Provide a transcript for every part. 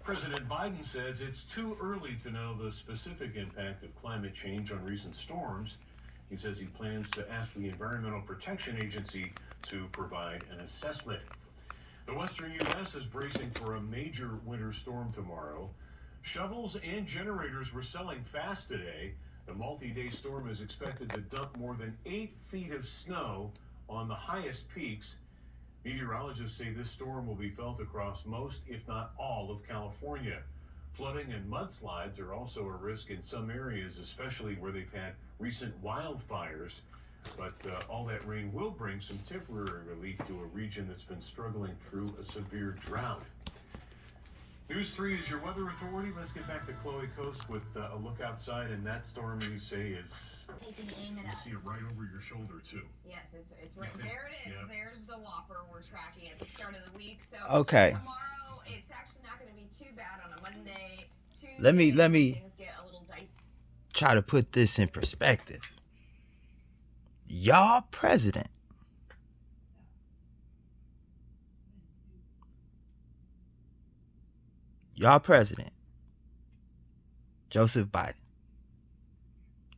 President Biden says it's too early to know the specific impact of climate change on recent storms. He says he plans to ask the Environmental Protection Agency to provide an assessment. The western U.S. is bracing for a major winter storm tomorrow. Shovels and generators were selling fast today. The multi-day storm is expected to dump more than 8 feet of snow on the highest peaks. Meteorologists say this storm will be felt across most, if not all, of California. Flooding and mudslides are also a risk in some areas, especially where they've had recent wildfires. But all that rain will bring some temporary relief to a region that's been struggling through a severe drought. News 3 is your weather authority. Let's get back to Chloe Coast with a look outside, and that storm you say is taking aim at you us. see it right over your shoulder too. Yes, it's right there. It is. Yep. There's the Whopper we're tracking at the start of the week. So Okay. tomorrow it's actually not going to be too bad on a Monday. Tuesday, Let me things get a little dicey. try to put this in perspective. Y'all president Joseph Biden,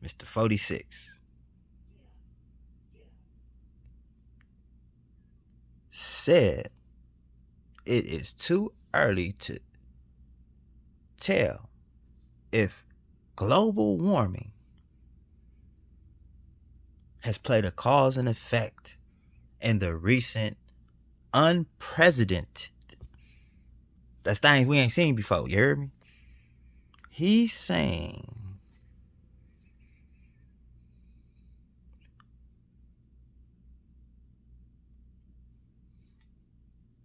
Mr. 46, said it is too early to tell if global warming has played a cause and effect in the recent unprecedented, that's things we ain't seen before, you heard me? He's saying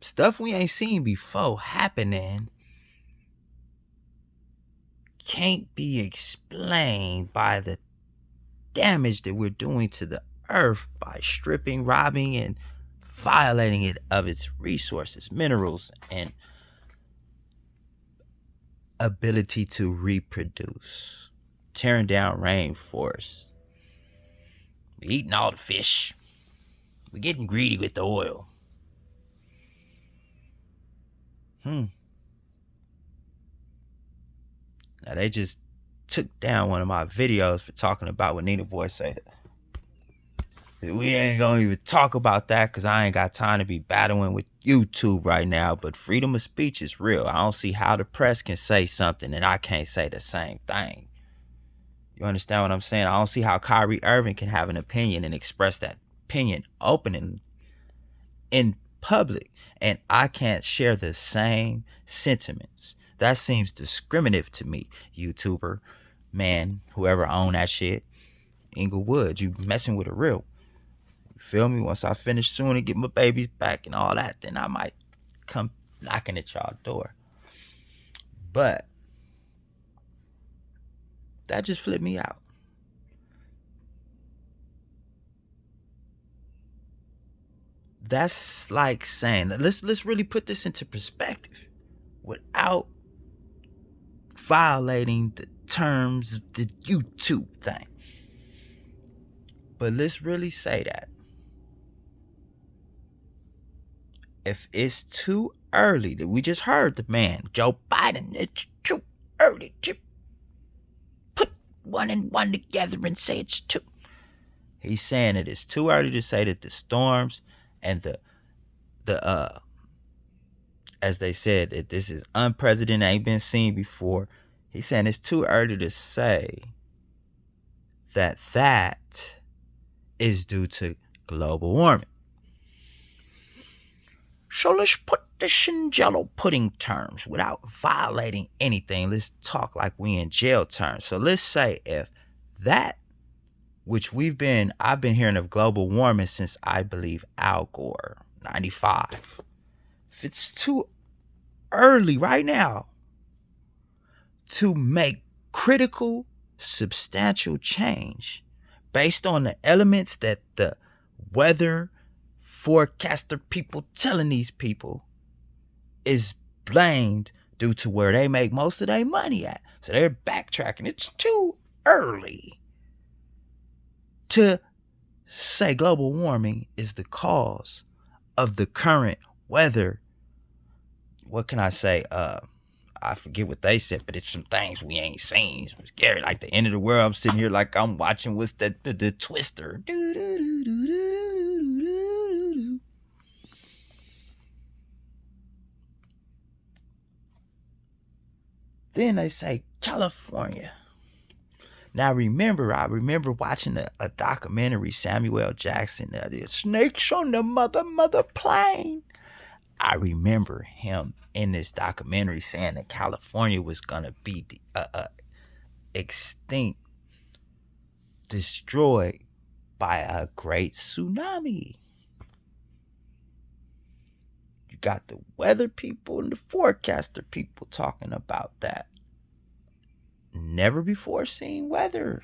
stuff we ain't seen before happening can't be explained by the damage that we're doing to the earth by stripping, robbing, and violating it of its resources, minerals, and ability to reproduce. Tearing down rainforests. We're eating all the fish. We're getting greedy with the oil. Now they just took down one of my videos for talking about what Nina Boy said. We ain't gonna even talk about that because I ain't got time to be battling with YouTube right now. But freedom of speech is real. I don't see how the press can say something and I can't say the same thing. You understand what I'm saying? I don't see how Kyrie Irving can have an opinion and express that opinion openly in public, and I can't share the same sentiments. That seems discriminative to me, YouTuber, man, whoever owned that shit. Inglewood, you messing with a real. You feel me? Once I finish soon and get my babies back and all that, then I might come knocking at y'all door. But that just flipped me out. That's like saying, let's really put this into perspective without violating the terms of the YouTube thing. But let's really say that if it's too early, that we just heard the man, Joe Biden, it's too early to put one and one together and say it's two. He's saying it is too early to say that the storms and the as they said, that this is unprecedented, ain't been seen before. He's saying it's too early to say that is due to global warming. So let's put this in Jello pudding terms without violating anything. Let's talk like we in jail terms. So let's say if that, which I've been hearing of global warming since I believe Al Gore, 95. If it's too early right now to make critical, substantial change based on the elements that the weather forecaster people telling these people is blamed due to where they make most of their money at. So they're backtracking. It's too early to say global warming is the cause of the current weather. What can I say? I forget what they said, but it's some things we ain't seen. It's scary. Like the end of the world. I'm sitting here like I'm watching what's that the Twister. Then they say California. Now I remember watching a documentary, Samuel Jackson, that is Snakes on the Mother Plane. I remember him in this documentary saying that California was gonna be extinct, destroyed by a great tsunami. You got the weather people and the forecaster people talking about that. Never before seen weather.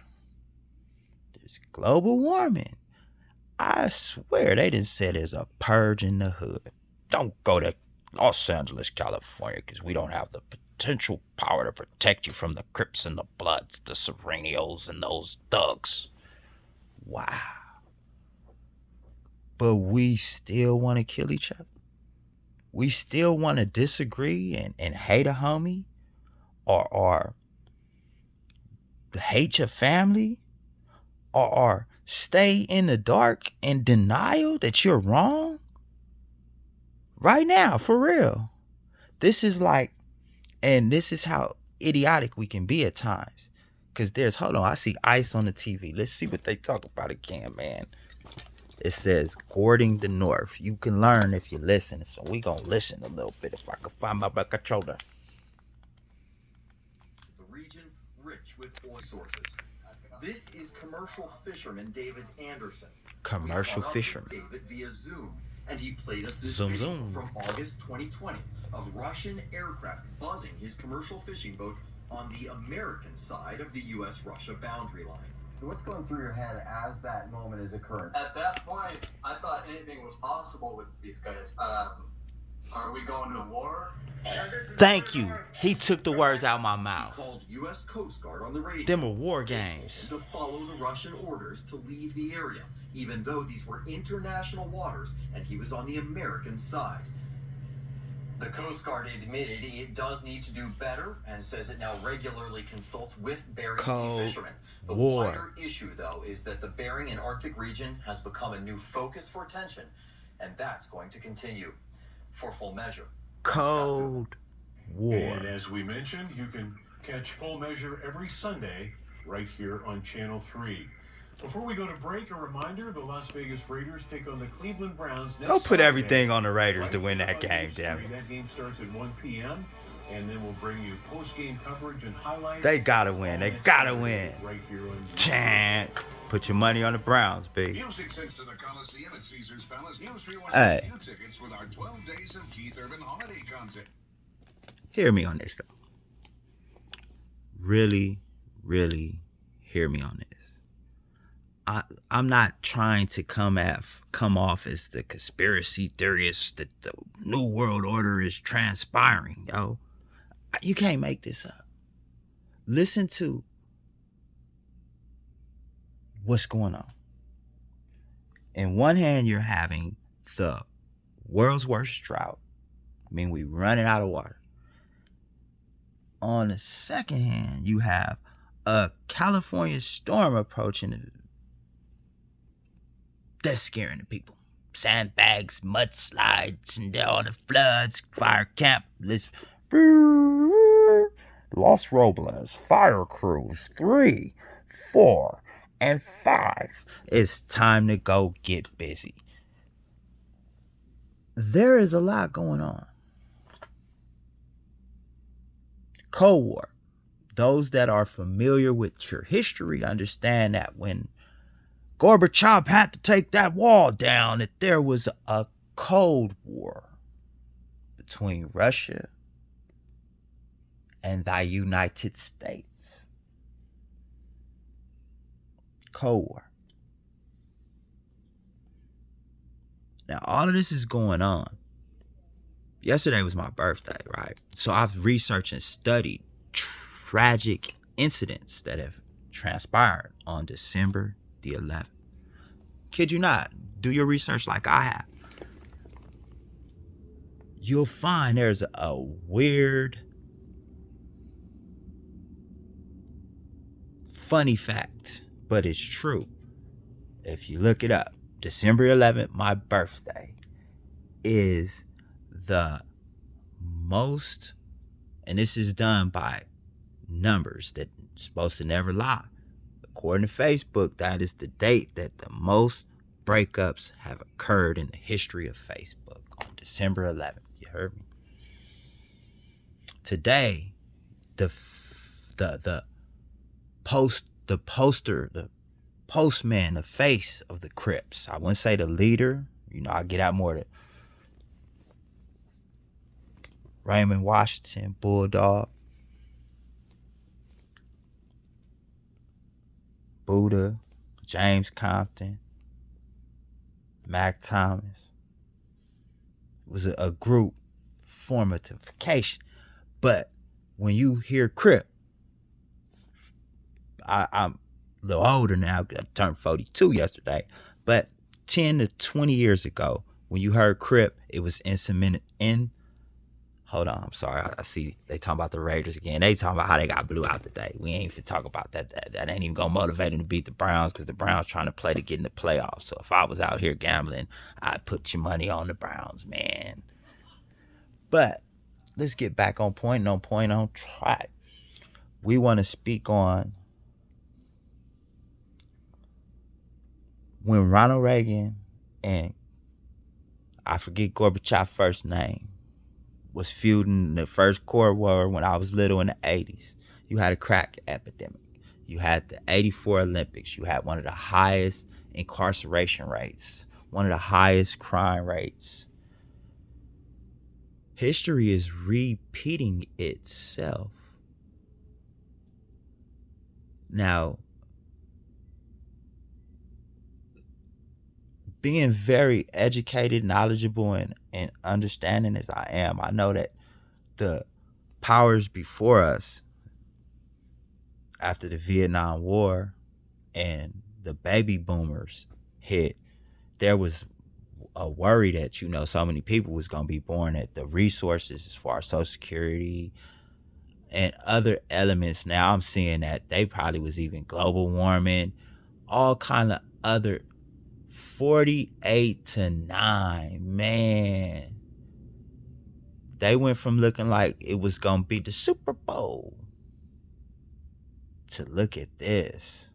There's global warming. I swear they done said there's a purge in the hood. Don't go to Los Angeles, California, because we don't have the potential power to protect you from the Crips and the Bloods, the Serenios and those thugs. Wow. But we still want to kill each other. We still want to disagree and hate a homie or hate your family or stay in the dark in denial that you're wrong right now, for real. This is like, and this is how idiotic we can be at times, because hold on, I see ICE on the TV. Let's see what they talk about again, man. It says Guarding the North. You can learn if you listen, so we gonna listen a little bit if I can find my controller. Region rich with oil sources. This is commercial fisherman David Anderson. Commercial fisherman. David via Zoom, and he played us this Zoom, video zoom. from August 2020 of Russian aircraft buzzing his commercial fishing boat on the American side of the U.S.-Russia boundary line. What's going through your head as that moment is occurring? At that point, I thought anything was possible with these guys. Are we going to war? Thank you. He took the words out of my mouth. He called U.S. Coast Guard on the radio. Them are war games. To follow the Russian orders to leave the area, even though these were international waters and he was on the American side. The Coast Guard admitted it does need to do better and says it now regularly consults with Bering Sea fishermen. The wider issue, though, is that the Bering and Arctic region has become a new focus for attention, and that's going to continue. For Full Measure, Cold War. And as we mentioned, you can catch Full Measure every Sunday right here on Channel 3. Before we go to break, a reminder, the Las Vegas Raiders take on the Cleveland Browns next Go put Saturday, everything on the Raiders right to win here that on game, News damn 3. it. That game starts at 1 p.m., and then we'll bring you post-game coverage and highlights. They gotta win. They gotta win. Right here on Chant. Put your money on the Browns, big. Music sent to the Coliseum at Caesars Palace. News 3 Hey. new tickets with our 12 days of Keith Urban holiday content. Hear me on this, though. Really, really hear me on this. I'm not trying to come off as the conspiracy theorist that the New World Order is transpiring, yo. You can't make this up. Listen to what's going on. In one hand, you're having the world's worst drought. I mean, we running out of water. On the second hand, you have a California storm approaching. That's scaring the people. Sandbags, mudslides, and all the floods, fire camp. Los Robles, fire crews, 3, 4, and 5. It's time to go get busy. There is a lot going on. Cold War. Those that are familiar with your history understand that when Gorbachev had to take that wall down, that there was a Cold War between Russia and the United States. Cold War. Now, all of this is going on. Yesterday was my birthday, right? So I've researched and studied tragic incidents that have transpired on December the 11th. Kid you not, do your research like I have. You'll find there's a weird Funny fact, but it's true. If you look it up, December 11th, my birthday, is the most, and this is done by numbers that supposed to never lie. According to Facebook, that is the date that the most breakups have occurred in the history of Facebook, on December 11th. You heard me? Today, the postman, the face of the Crips. I wouldn't say the leader. You know, I get out more to Raymond Washington, Bulldog, Buddha, James Compton, Mac Thomas. It was a group formatification. But when you hear Crip, I'm a little older now. I turned 42 yesterday. But 10 to 20 years ago, when you heard Crip, it was hold on, I'm sorry. I see they talking about the Raiders again. They talking about how they got blew out today. We ain't even talk about that. That ain't even gonna motivate them to beat the Browns, because the Browns trying to play to get in the playoffs. So if I was out here gambling, I'd put your money on the Browns, man. But let's get back on point, on track. We want to speak on when Ronald Reagan and I forget Gorbachev's first name was feuding the first Cold War when I was little in the 80s. You had a crack epidemic. You had the 84 Olympics. You had one of the highest incarceration rates, one of the highest crime rates. History is repeating itself. Now, being very educated, knowledgeable, and understanding as I am, I know that the powers before us, after the Vietnam War and the baby boomers hit, there was a worry that, you know, so many people was going to be born, that the resources as far as Social Security and other elements, now I'm seeing that they probably was even global warming, all kind of other 48 to 9, man. They went from looking like it was going to be the Super Bowl to look at this.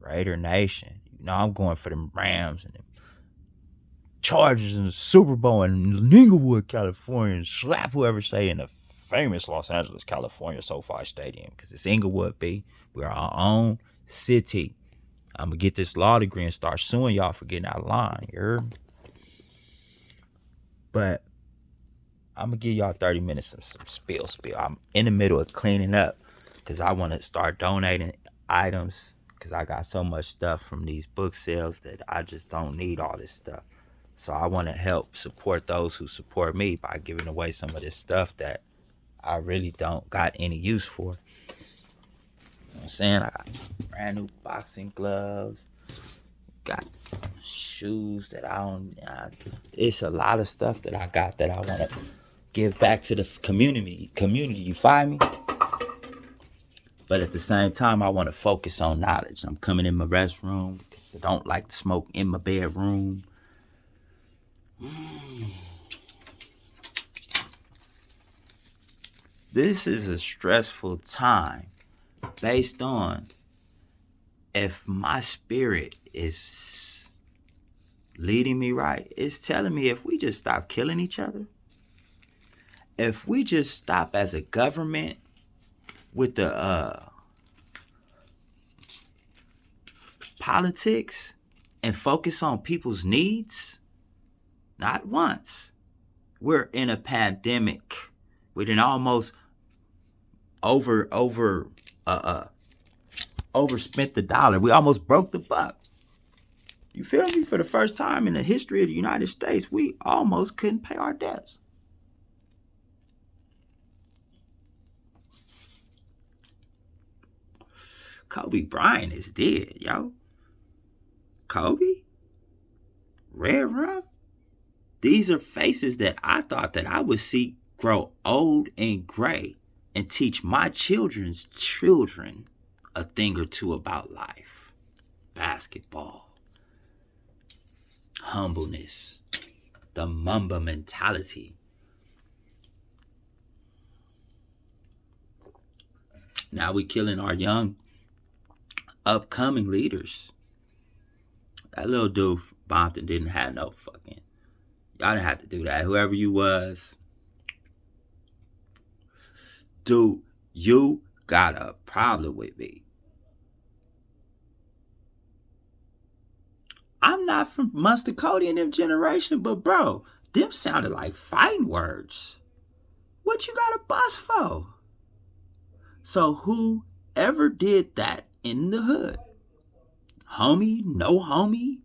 Raider Nation. You know, I'm going for them Rams and them Chargers in the Super Bowl in Inglewood, California, and slap whoever say in the famous Los Angeles, California SoFi Stadium, because it's Inglewood, B. We're our own city. I'm going to get this law degree and start suing y'all for getting out of line. You heard? But I'm going to give y'all 30 minutes of some spill. I'm in the middle of cleaning up because I want to start donating items, because I got so much stuff from these book sales that I just don't need all this stuff. So I want to help support those who support me by giving away some of this stuff that I really don't got any use for. You know what I'm saying? I got brand new boxing gloves, got shoes that I don't, it's a lot of stuff that I got that I want to give back to the community, you find me? But at the same time, I want to focus on knowledge. I'm coming in my restroom because I don't like to smoke in my bedroom. This is a stressful time based on if my spirit is leading me right. It's telling me if we just stop killing each other, if we just stop as a government with the politics and focus on people's needs. Not once. We're in a pandemic. We done almost overspent the dollar. We almost broke the buck. You feel me? For the first time in the history of the United States, we almost couldn't pay our debts. Kobe Bryant is dead, yo. Kobe? Red Rum? These are faces that I thought that I would see grow old and gray and teach my children's children a thing or two about life. Basketball. Humbleness. The Mamba mentality. Now we killing our young, upcoming leaders. That little dude Bompton didn't have no fucking... Y'all didn't have to do that. Whoever you was. Dude, you got a problem with me. I'm not from Mustard Cody and them generation, but bro, them sounded like fighting words. What you got a bus for? So whoever did that in the hood, homie, no homie,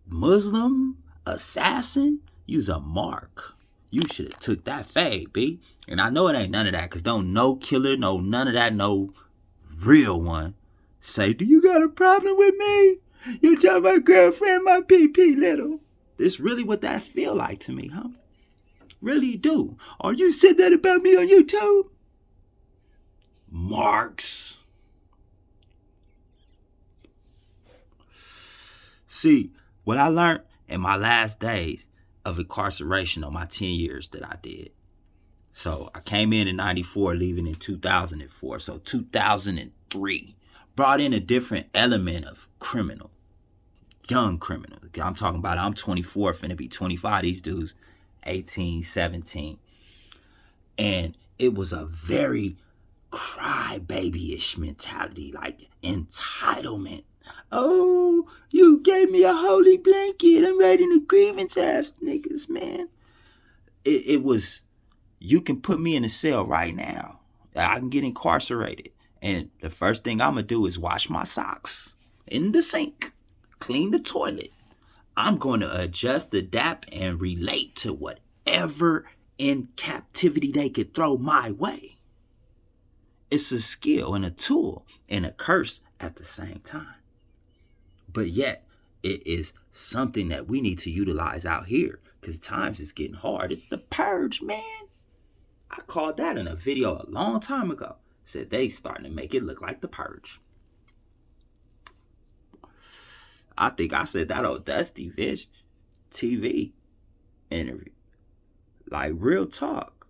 Muslim, assassin, use a mark. You should have took that fade, B. And I know it ain't none of that, because don't no killer, no none of that, no real one say, do you got a problem with me? You tell my girlfriend my PP little. This really what that feel like to me, huh? Really do. Or you said that about me on YouTube? Marks. See, what I learned in my last days of incarceration on my 10 years that I did. So I came in 94, leaving in 2004. So 2003 brought in a different element of criminal, young criminal. I'm talking about, I'm 24, finna be 25. These dudes, 18, 17. And it was a very crybaby-ish mentality, like entitlement. Oh, you gave me a holy blanket. I'm writing a grievance ass niggas, man. It was, you can put me in a cell right now. I can get incarcerated. And the first thing I'm going to do is wash my socks in the sink, clean the toilet. I'm going to adjust, adapt, and relate to whatever in captivity they could throw my way. It's a skill and a tool and a curse at the same time. But yet, it is something that we need to utilize out here because times is getting hard. It's the purge, man. I called that in a video a long time ago. Said they starting to make it look like the purge. I think I said that on Dusty Fish TV interview. Like, real talk.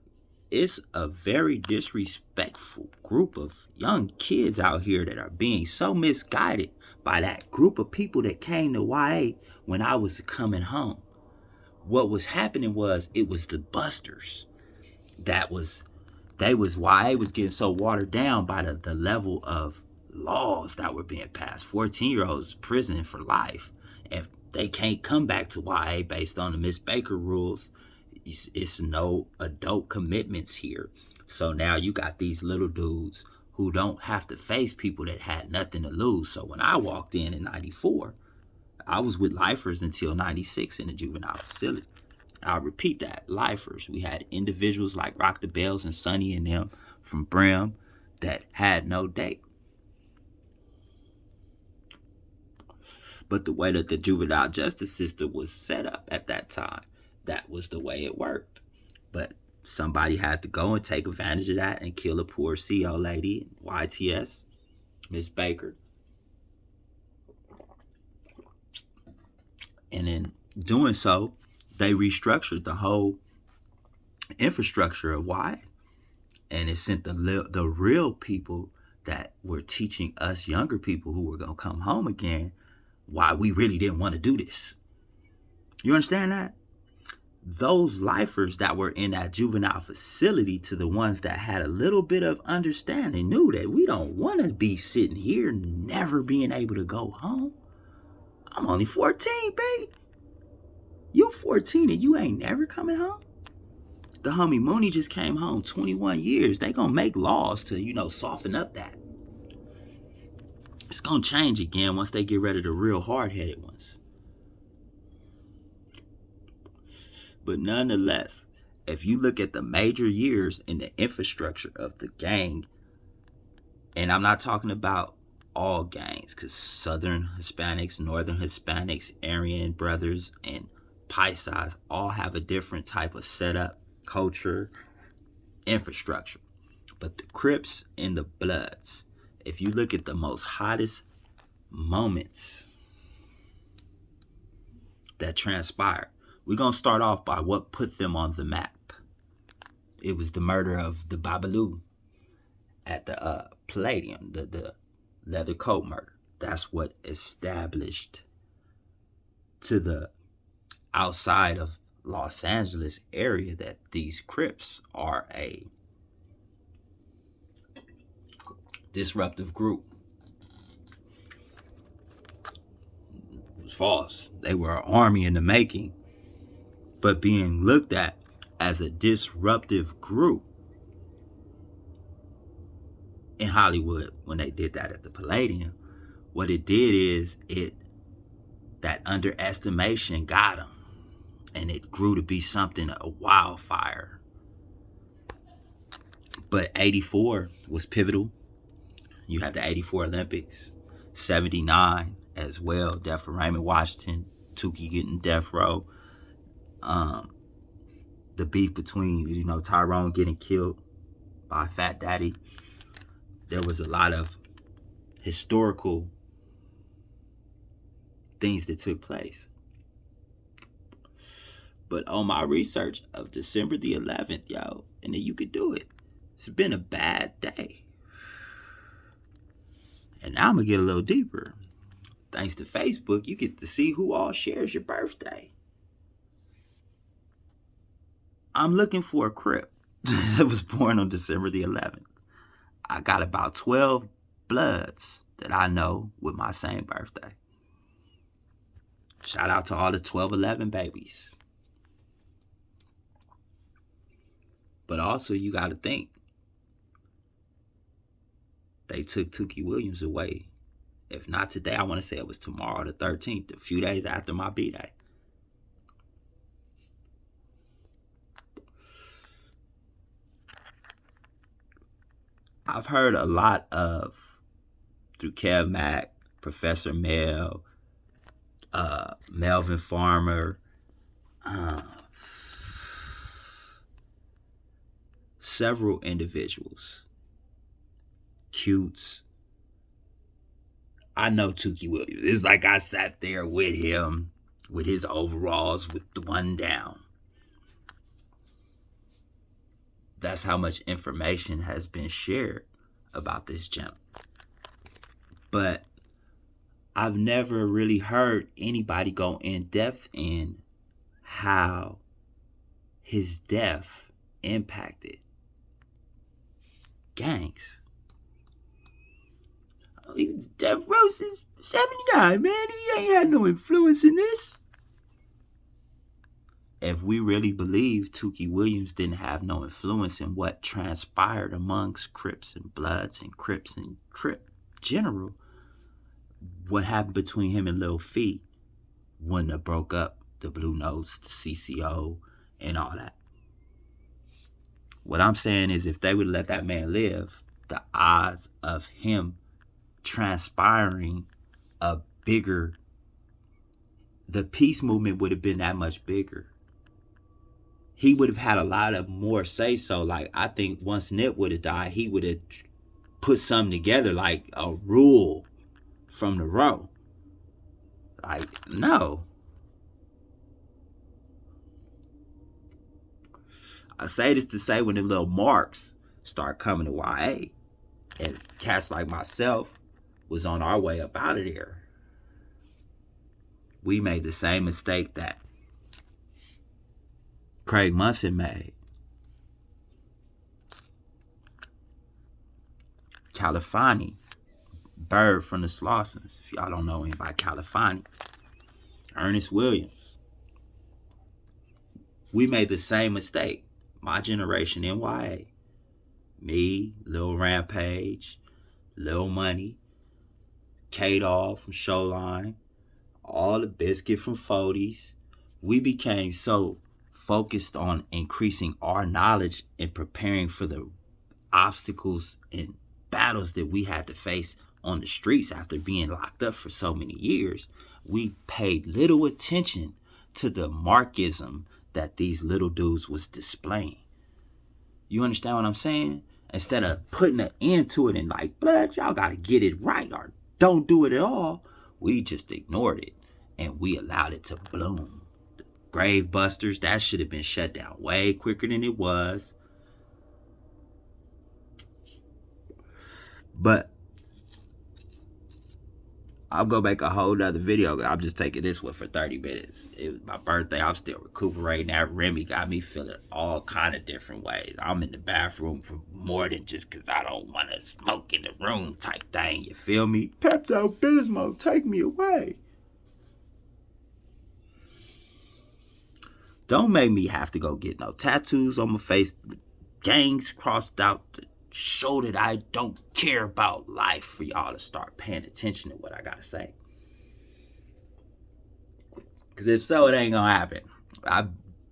It's a very disrespectful group of young kids out here that are being so misguided by that group of people that came to YA when I was coming home. What was happening was, it was the busters. YA was getting so watered down by the level of laws that were being passed. 14-year-olds prison for life. If they can't come back to YA based on the Miss Baker rules, it's no adult commitments here. So now you got these little dudes who don't have to face people that had nothing to lose. So when I walked in 94, I was with lifers until 96 in the juvenile facility. I'll repeat that, lifers. We had individuals like Rock the Bells and Sonny and them from Brim that had no date. But the way that the juvenile justice system was set up at that time, that was the way it worked. But somebody had to go and take advantage of that and kill a poor CO lady, YTS, Miss Baker. And in doing so, they restructured the whole infrastructure of YA. And it sent the real people that were teaching us younger people who were going to come home again why we really didn't want to do this. You understand that? Those lifers that were in that juvenile facility to the ones that had a little bit of understanding knew that we don't want to be sitting here never being able to go home. I'm only 14, babe. You 14 and you ain't never coming home? The homie Mooney just came home 21 years. They gonna make laws to, soften up that. It's gonna change again once they get rid of the real hard-headed ones. But nonetheless, if you look at the major years in the infrastructure of the gang, and I'm not talking about all gangs, because Southern Hispanics, Northern Hispanics, Aryan brothers, and Paisas all have a different type of setup, culture, infrastructure. But the Crips and the Bloods, if you look at the most hottest moments that transpired, we're going to start off by what put them on the map. It was the murder of the Babalu at the Palladium, the leather coat murder. That's what established to the outside of Los Angeles area that these Crips are a disruptive group. It was false. They were an army in the making, but being looked at as a disruptive group in Hollywood when they did that at the Palladium, what it did is that underestimation got them, and it grew to be something, a wildfire. But 84 was pivotal. You had the 84 Olympics, 79 as well, death for Raymond Washington, Tuki getting death row. The beef between, Tyrone getting killed by Fat Daddy. There was a lot of historical things that took place. But on my research of December the 11th, yo, and then you could do it. It's been a bad day. And now I'm going to get a little deeper. Thanks to Facebook, you get to see who all shares your birthday. I'm looking for a Crip that was born on December the 11th. I got about 12 Bloods that I know with my same birthday. Shout out to all the 12-11 babies. But also, you got to think, they took Tuki Williams away. If not today, I want to say it was tomorrow, the 13th, a few days after my B-Day. I've heard a lot of, through Kev Mack, Professor Mel, Melvin Farmer, several individuals, Cutes. I know Tuki Williams. It's like I sat there with him, with his overalls, with the one down. That's how much information has been shared about this gentleman. But I've never really heard anybody go in depth in how his death impacted gangs. Death Row is 79, man. He ain't had no influence in this. If we really believe Tuki Williams didn't have no influence in what transpired amongst Crips and Bloods and Crips and Crip general, what happened between him and Lil Fee wouldn't have broke up the Blue Notes, the CCO, and all that. What I'm saying is, if they would let that man live, the odds of him transpiring a bigger, the peace movement would have been that much bigger. He would have had a lot of more say-so. Like, I think once Nip would have died, he would have put something together, like a rule from the row. Like, no. I say this to say, when them little marks start coming to YA, and cats like myself was on our way up out of there, we made the same mistake that Craig Munson made. Califani, Bird from the Slossons, if y'all don't know anybody, Califani, Ernest Williams. We made the same mistake. My generation in YA. Me, Lil Rampage, Lil Money, K-Doll from Showline, all the Biscuit from 40s. We became so focused on increasing our knowledge and preparing for the obstacles and battles that we had to face on the streets after being locked up for so many years. We paid little attention to the markism that these little dudes was displaying. You understand what I'm saying? Instead of putting an end to it and like, blood, y'all got to get it right or don't do it at all, we just ignored it and we allowed it to bloom. The grave busters, that should have been shut down way quicker than it was. But I'll go make a whole nother video. I'm just taking this one for 30 minutes. It was my birthday. I'm still recuperating. That Remy got me feeling all kind of different ways. I'm in the bathroom for more than just because I don't want to smoke in the room type thing. You feel me? Pepto-Bismol, take me away. Don't make me have to go get no tattoos on my face. Gangs crossed out to show that I don't care about life for y'all to start paying attention to what I gotta say. Because if so, it ain't gonna happen. I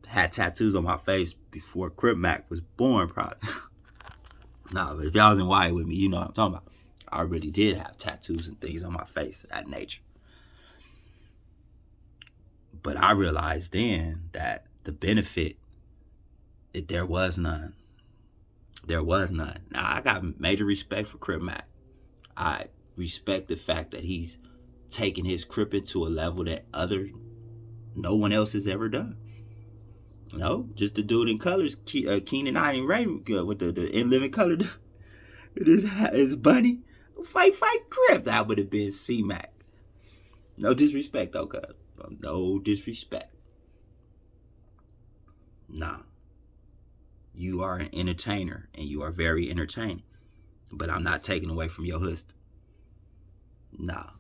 had tattoos on my face before Crip Mac was born, probably. No, but if y'all was in Hawaii with me, you know what I'm talking about. I really did have tattoos and things on my face of that nature. But I realized then that the benefit, there was none. There was none. Now, I got major respect for Crip Mac. I respect the fact that he's taken his cripping to a level that no one else has ever done. No, just the dude in colors, Keenan Iron Ray, with the in living color, his bunny. Fight Crip. That would have been C-Mac. No disrespect, though, cuz. No disrespect. Nah. You are an entertainer, and you are very entertaining. But I'm not taking away from your hustle. Nah.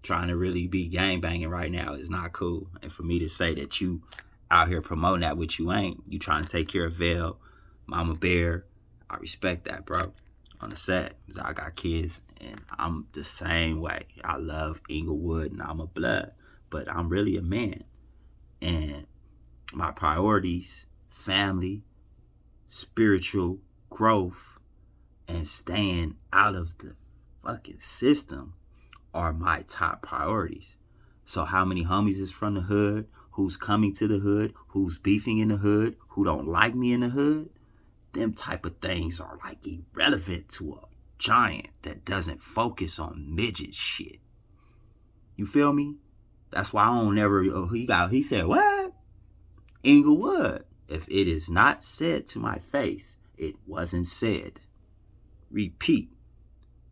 Trying to really be gangbanging right now is not cool. And for me to say that you out here promoting that, which you ain't. You trying to take care of Vel, Mama Bear. I respect that, bro. On the set, because I got kids, and I'm the same way. I love Inglewood, and I'm a blood. But I'm really a man. And my priorities, family, spiritual growth, and staying out of the fucking system are my top priorities. So how many homies is from the hood, who's coming to the hood, who's beefing in the hood, who don't like me in the hood, them type of things are like irrelevant to a giant that doesn't focus on midget shit. You feel me? That's why I don't never, he said, what? Inglewood. If it is not said to my face, it wasn't said. Repeat.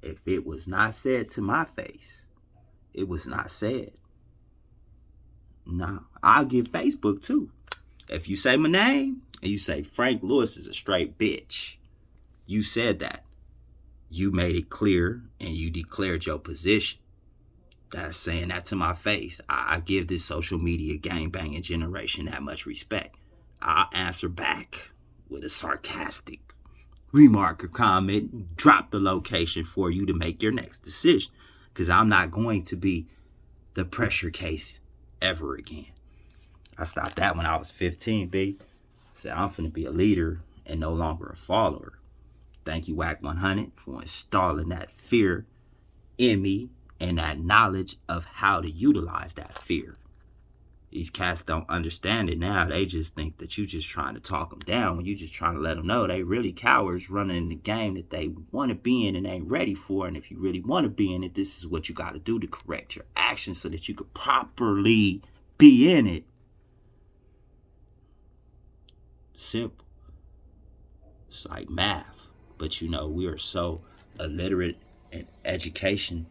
If it was not said to my face, it was not said. No, I'll give Facebook too. If you say my name and you say Frank Lewis is a straight bitch, you said that. You made it clear and you declared your position. That's saying that to my face. I give this social media gangbanging generation that much respect. I'll answer back with a sarcastic remark or comment, drop the location for you to make your next decision. Because I'm not going to be the pressure case ever again. I stopped that when I was 15, B. Said I'm finna be a leader and no longer a follower. Thank you, WAC 100, for installing that fear in me and that knowledge of how to utilize that fear. These cats don't understand it now. They just think that you just trying to talk them down when you just trying to let them know they really cowards running in the game that they want to be in and ain't ready for. And if you really want to be in it, this is what you got to do to correct your actions so that you could properly be in it. Simple. It's like math. But you know, we are so illiterate in education.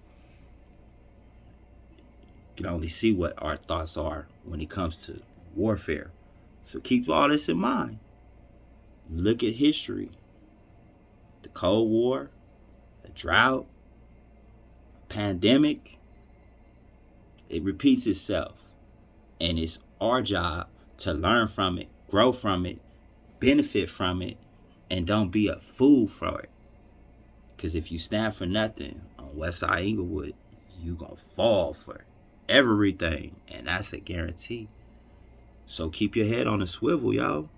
You can only see what our thoughts are when it comes to warfare. So keep all this in mind. Look at history. The Cold War, a drought, a pandemic. It repeats itself. And it's our job to learn from it, grow from it, benefit from it, and don't be a fool for it. Because if you stand for nothing on Westside Inglewood, you gonna fall for everything, and that's a guarantee. So keep your head on a swivel, y'all.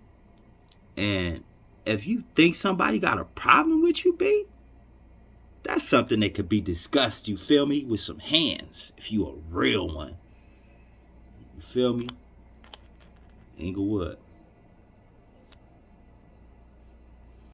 And if you think somebody got a problem with you, B, that's something that could be discussed, you feel me, with some hands, if you a real one. You feel me? Inglewood.